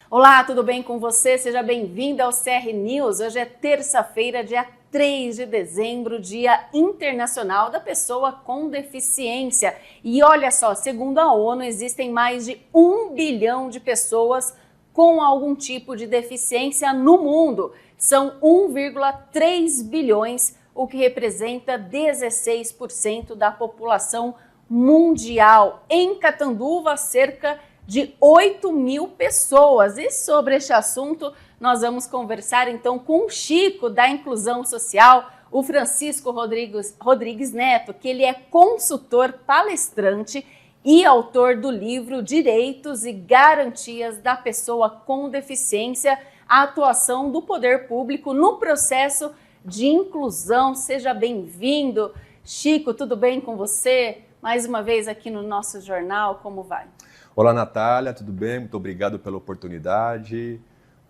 Olá, tudo bem com você? Seja bem-vindo ao CR News. Hoje é terça-feira, dia 3 de dezembro, Dia Internacional da Pessoa com Deficiência. E olha só, segundo a ONU, existem mais de 1 bilhão de pessoas com algum tipo de deficiência no mundo. São 1,3 bilhões, o que representa 16% da população mundial. Em Catanduva, cerca de 8 mil pessoas. E sobre este assunto, nós vamos conversar então com o Chico da Inclusão Social, o Francisco Rodrigues Neto, que ele é consultor, palestrante e autor do livro Direitos e Garantias da Pessoa com Deficiência, a atuação do poder público no processo de inclusão. Seja bem-vindo. Chico, tudo bem com você? Mais uma vez aqui no nosso jornal, como vai? Olá, Natália, tudo bem? Muito obrigado pela oportunidade.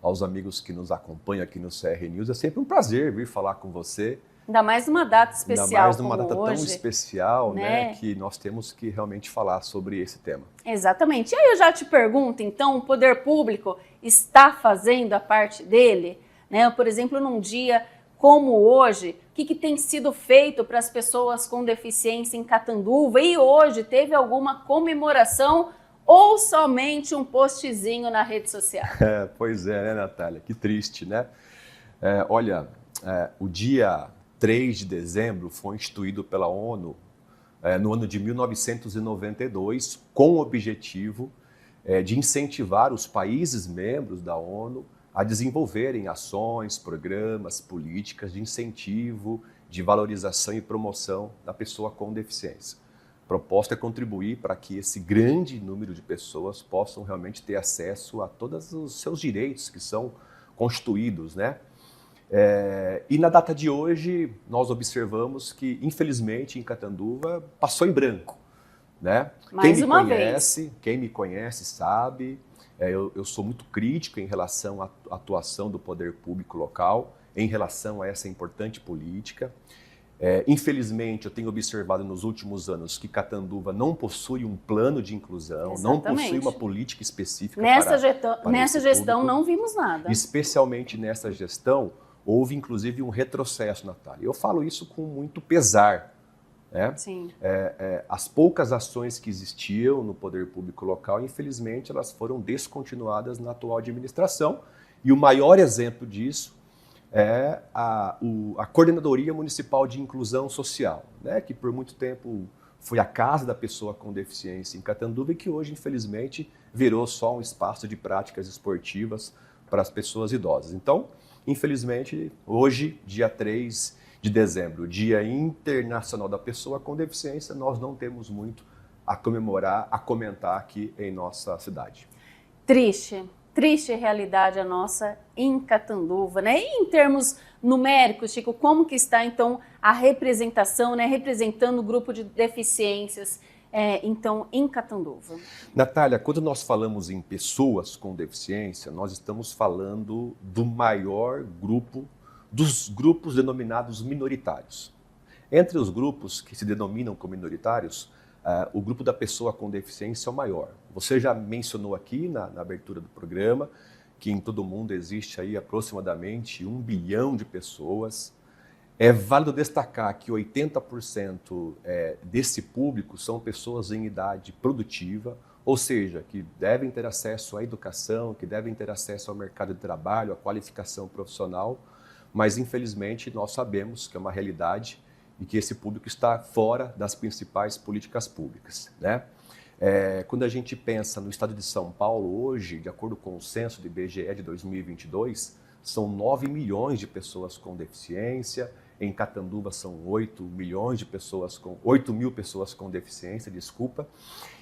Aos amigos que nos acompanham aqui no CR News, é sempre um prazer vir falar com você. Ainda mais numa data especial como hoje. Ainda mais numa data tão especial, né? Que nós temos que realmente falar sobre esse tema. Exatamente. E aí eu já te pergunto, então, o poder público está fazendo a parte dele? Né? Por exemplo, num dia como hoje, o que tem sido feito para as pessoas com deficiência em Catanduva? E hoje teve alguma comemoração ou somente um postzinho na rede social? Pois é, né, Natália? Que triste, né? Olha, o dia 3 de dezembro foi instituído pela ONU no ano de 1992 com o objetivo de incentivar os países membros da ONU a desenvolverem ações, programas, políticas de incentivo, de valorização e promoção da pessoa com deficiência. A proposta é contribuir para que esse grande número de pessoas possam realmente ter acesso a todos os seus direitos que são constituídos, né? E na data de hoje, nós observamos que, infelizmente, em Catanduva, passou em branco, né? Quem me conhece sabe, eu sou muito crítico em relação à atuação do poder público local, em relação a essa importante política. Infelizmente, eu tenho observado nos últimos anos que Catanduva não possui um plano de inclusão, não possui uma política específica nessa gestão não vimos nada. Especialmente nessa gestão, houve inclusive um retrocesso, Natália. Eu falo isso com muito pesar. Né? Sim. As poucas ações que existiam no poder público local, infelizmente, elas foram descontinuadas na atual administração. E o maior exemplo disso é a Coordenadoria Municipal de Inclusão Social, né, que por muito tempo foi a casa da pessoa com deficiência em Catanduva e que hoje, infelizmente, virou só um espaço de práticas esportivas para as pessoas idosas. Então, infelizmente, hoje, dia 3 de dezembro, Dia Internacional da Pessoa com Deficiência, nós não temos muito a comemorar, a comentar aqui em nossa cidade. Triste realidade a nossa em Catanduva, né? E em termos numéricos, Chico, como que está então a representação, né? Representando o grupo de deficiências, então, em Catanduva? Natália, quando nós falamos em pessoas com deficiência, nós estamos falando do maior grupo, dos grupos denominados minoritários. Entre os grupos que se denominam como minoritários, o grupo da pessoa com deficiência é o maior. Você já mencionou aqui na abertura do programa que em todo o mundo existe aí aproximadamente 1 bilhão de pessoas. É válido destacar que 80% desse público são pessoas em idade produtiva, ou seja, que devem ter acesso à educação, que devem ter acesso ao mercado de trabalho, à qualificação profissional, mas infelizmente nós sabemos que é uma realidade e que esse público está fora das principais políticas públicas, né? Quando a gente pensa no estado de São Paulo hoje, de acordo com o censo do IBGE de 2022, são 9 milhões de pessoas com deficiência, em Catanduva são 8 mil pessoas com deficiência, desculpa.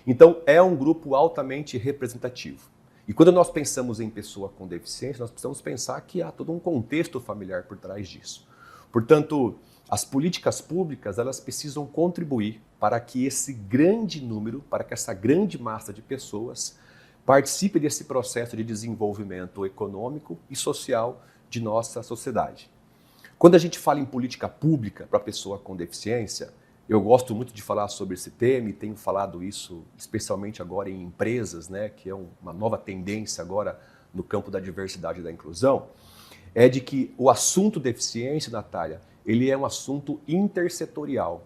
Então, é um grupo altamente representativo. E quando nós pensamos em pessoa com deficiência, nós precisamos pensar que há todo um contexto familiar por trás disso. Portanto, as políticas públicas, elas precisam contribuir para que esse grande número, para que essa grande massa de pessoas participe desse processo de desenvolvimento econômico e social de nossa sociedade. Quando a gente fala em política pública para a pessoa com deficiência, eu gosto muito de falar sobre esse tema e tenho falado isso especialmente agora em empresas, né, que é uma nova tendência agora no campo da diversidade e da inclusão, é de que o assunto deficiência, Natália, ele é um assunto intersetorial.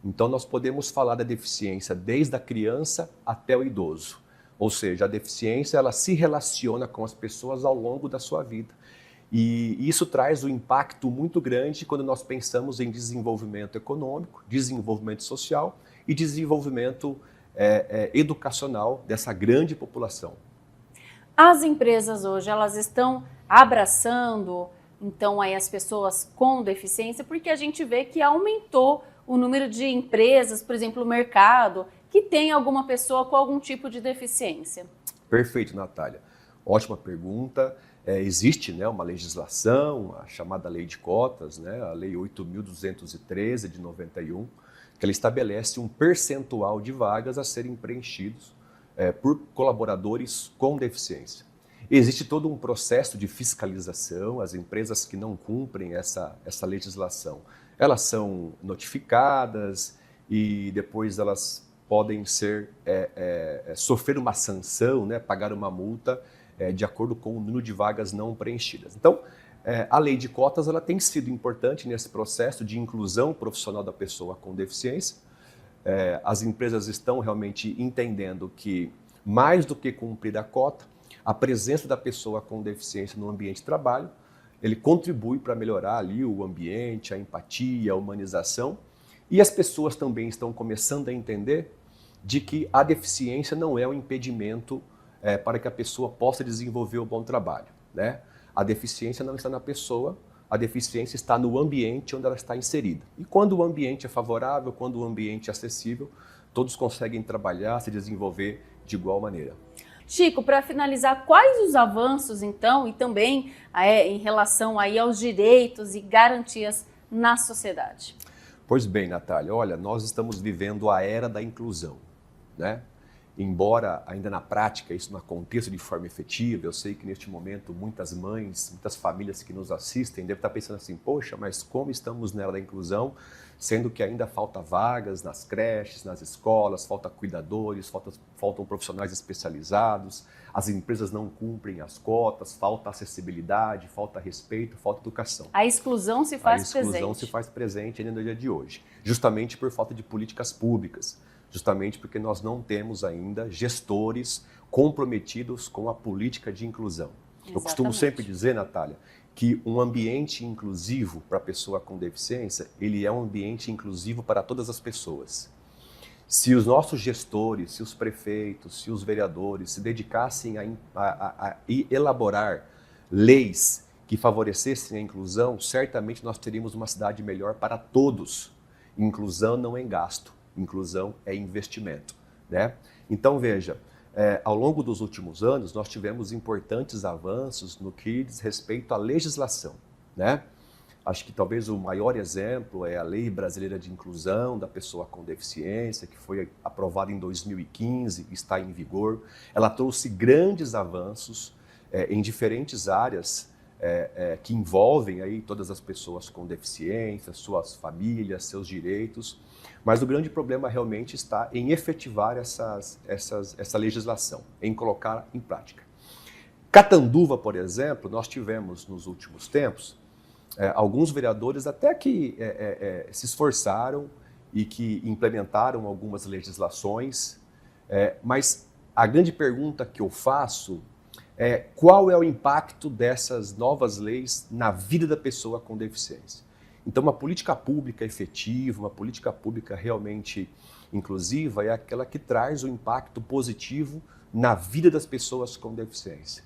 Então nós podemos falar da deficiência desde a criança até o idoso. Ou seja, a deficiência ela se relaciona com as pessoas ao longo da sua vida. E isso traz um impacto muito grande quando nós pensamos em desenvolvimento econômico, desenvolvimento social e desenvolvimento educacional dessa grande população. As empresas hoje, elas estão abraçando, então, aí as pessoas com deficiência, porque a gente vê que aumentou o número de empresas, por exemplo, o mercado, que tem alguma pessoa com algum tipo de deficiência. Perfeito, Natália. Ótima pergunta. Existe, né, uma legislação, a chamada Lei de Cotas, né, a Lei 8.213 de 91, que ela estabelece um percentual de vagas a serem preenchidos por colaboradores com deficiência. Existe todo um processo de fiscalização, as empresas que não cumprem essa legislação, elas são notificadas e depois elas podem sofrer uma sanção, né, pagar uma multa de acordo com o número de vagas não preenchidas. Então, a lei de cotas ela tem sido importante nesse processo de inclusão profissional da pessoa com deficiência. As empresas estão realmente entendendo que, mais do que cumprir a cota, a presença da pessoa com deficiência no ambiente de trabalho, ele contribui para melhorar ali o ambiente, a empatia, a humanização. E as pessoas também estão começando a entender de que a deficiência não é um impedimento para que a pessoa possa desenvolver um bom trabalho, né? A deficiência não está na pessoa, a deficiência está no ambiente onde ela está inserida. E quando o ambiente é favorável, quando o ambiente é acessível, todos conseguem trabalhar, se desenvolver de igual maneira. Chico, para finalizar, quais os avanços, então, e também em relação aí aos direitos e garantias na sociedade? Pois bem, Natália, olha, nós estamos vivendo a era da inclusão, né? Embora ainda na prática isso não aconteça de forma efetiva, eu sei que neste momento muitas mães, muitas famílias que nos assistem devem estar pensando assim, poxa, mas como estamos na era da inclusão, sendo que ainda falta vagas nas creches, nas escolas, falta cuidadores, faltam profissionais especializados, as empresas não cumprem as cotas, falta acessibilidade, falta respeito, falta educação. A exclusão se faz presente. A exclusão se faz presente ainda no dia de hoje, justamente por falta de políticas públicas. Justamente porque nós não temos ainda gestores comprometidos com a política de inclusão. Exatamente. Eu costumo sempre dizer, Natália, que um ambiente inclusivo para a pessoa com deficiência, ele é um ambiente inclusivo para todas as pessoas. Se os nossos gestores, se os prefeitos, se os vereadores se dedicassem a elaborar leis que favorecessem a inclusão, certamente nós teríamos uma cidade melhor para todos. Inclusão não é gasto. Inclusão é investimento, né? Então, veja, ao longo dos últimos anos, nós tivemos importantes avanços no que diz respeito à legislação, né? Acho que talvez o maior exemplo é a Lei Brasileira de Inclusão da Pessoa com Deficiência, que foi aprovada em 2015 e está em vigor. Ela trouxe grandes avanços em diferentes áreas que envolvem aí todas as pessoas com deficiência, suas famílias, seus direitos. Mas o grande problema realmente está em efetivar essa legislação, em colocar em prática. Catanduva, por exemplo, nós tivemos nos últimos tempos alguns vereadores até que se esforçaram e que implementaram algumas legislações, mas a grande pergunta que eu faço é qual é o impacto dessas novas leis na vida da pessoa com deficiência. Então, uma política pública efetiva, uma política pública realmente inclusiva é aquela que traz o impacto positivo na vida das pessoas com deficiência.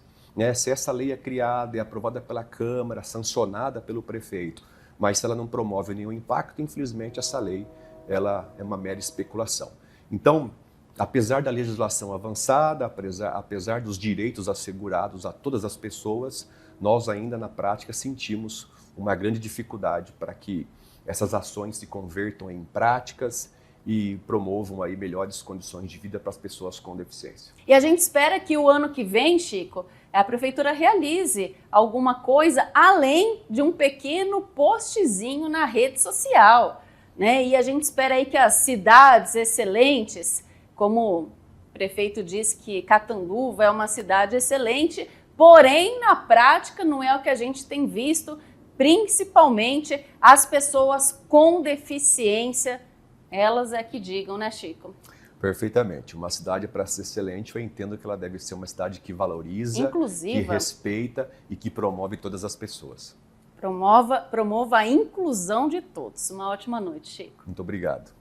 Se essa lei é criada, é aprovada pela Câmara, sancionada pelo prefeito, mas se ela não promove nenhum impacto, infelizmente essa lei ela é uma mera especulação. Então, apesar da legislação avançada, apesar dos direitos assegurados a todas as pessoas, nós ainda na prática sentimos uma grande dificuldade para que essas ações se convertam em práticas e promovam aí melhores condições de vida para as pessoas com deficiência. E a gente espera que o ano que vem, Chico, a Prefeitura realize alguma coisa além de um pequeno postzinho na rede social, né? E a gente espera aí que as cidades excelentes, como o prefeito diz que Catanduva é uma cidade excelente, Porém, na prática, não é o que a gente tem visto, principalmente as pessoas com deficiência, elas é que digam, né, Chico? Perfeitamente. Uma cidade, para ser excelente, eu entendo que ela deve ser uma cidade que valoriza, Inclusiva. que respeita e que promove todas as pessoas. Promova a inclusão de todos. Uma ótima noite, Chico. Muito obrigado.